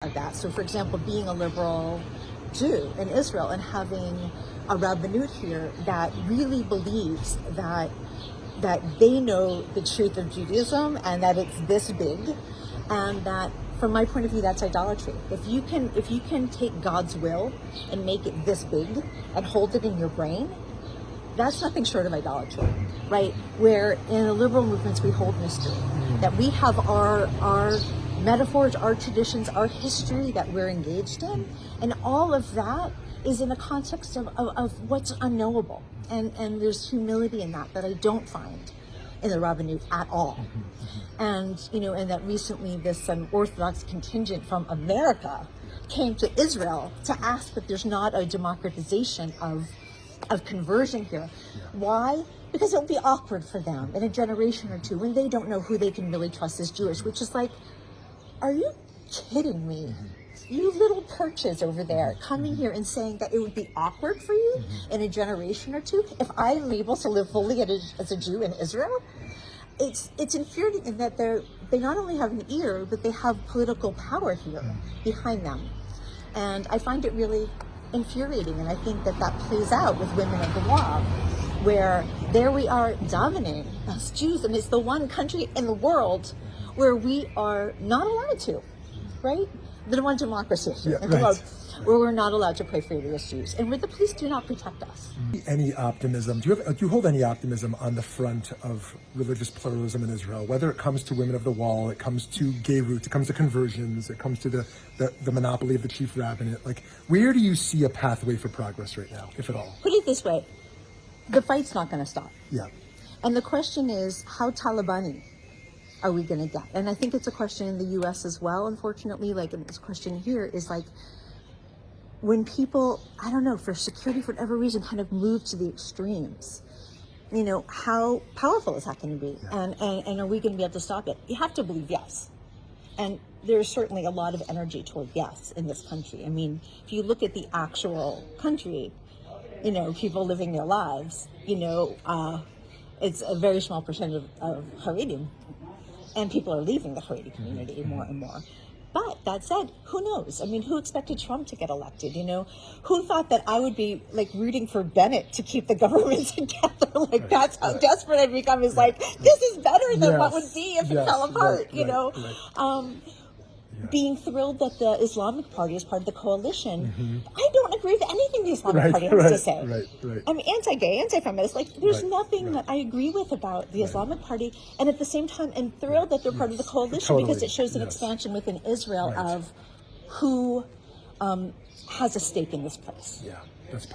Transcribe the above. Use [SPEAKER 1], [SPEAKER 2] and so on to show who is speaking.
[SPEAKER 1] of that. So, for example, being a liberal Jew in Israel and having a Rabbanut here that really believes that they know the truth of Judaism and that it's this big, and that, from my point of view, that's idolatry. If you can take God's will and make it this big and hold it in your brain, that's nothing short of idolatry, right? Where in the liberal movements we hold mystery, that we have our metaphors, our traditions, our history that we're engaged in, and all of that is in a context of what's unknowable, and there's humility in that I don't find in the Rabbanut at all. And and that recently this Orthodox contingent from America came to Israel to ask that there's not a democratization of conversion here. Why? Because it will be awkward for them in a generation or two when they don't know who they can really trust as Jewish, which is like, are you kidding me? You little perches over there coming here and saying that it would be awkward for you in a generation or two if I am able to live fully as a Jew in Israel? It's infuriating in that they not only have an ear, but they have political power here behind them. And I find it really infuriating, and I think that plays out with women of the law, where there we are davening as Jews, and it's the one country in the world where we are not allowed to, right? The one democracy in the world where we're not allowed to pray freely as Jews, and where the police do not protect us.
[SPEAKER 2] Any optimism? Do you hold any optimism on the front of religious pluralism in Israel? Whether it comes to women of the wall, it comes to gay roots, it comes to conversions, it comes to the monopoly of the chief rabbinate. Like, where do you see a pathway for progress right now, if at all?
[SPEAKER 1] Put it this way: the fight's not going to stop.
[SPEAKER 2] Yeah.
[SPEAKER 1] And the question is, how Taliban are we going to get? And I think it's a question in the U.S. as well, unfortunately. Like, and this question here is like, when people, I don't know, for security, for whatever reason, kind of move to the extremes, how powerful is that going to be? Yeah. And are we going to be able to stop it? You have to believe yes. And there's certainly a lot of energy toward yes in this country. I mean, if you look at the actual country, people living their lives, it's a very small percentage of Haredim. And people are leaving the Haredi community more and more. But that said, who knows? I mean, who expected Trump to get elected? Who thought that I would be like rooting for Bennett to keep the government together? Like, that's how desperate I've become. Is like, this is better than what would be if it fell apart. Being thrilled that the Islamic Party is part of the coalition. I don't agree with anything the Islamic Party has to say. I'm anti-gay, anti-feminist. Like, there's nothing that I agree with about the Islamic Party. And at the same time, I'm thrilled that they're part of the coalition because it shows an expansion within Israel of who has a stake in this place.
[SPEAKER 2] Yeah, that's part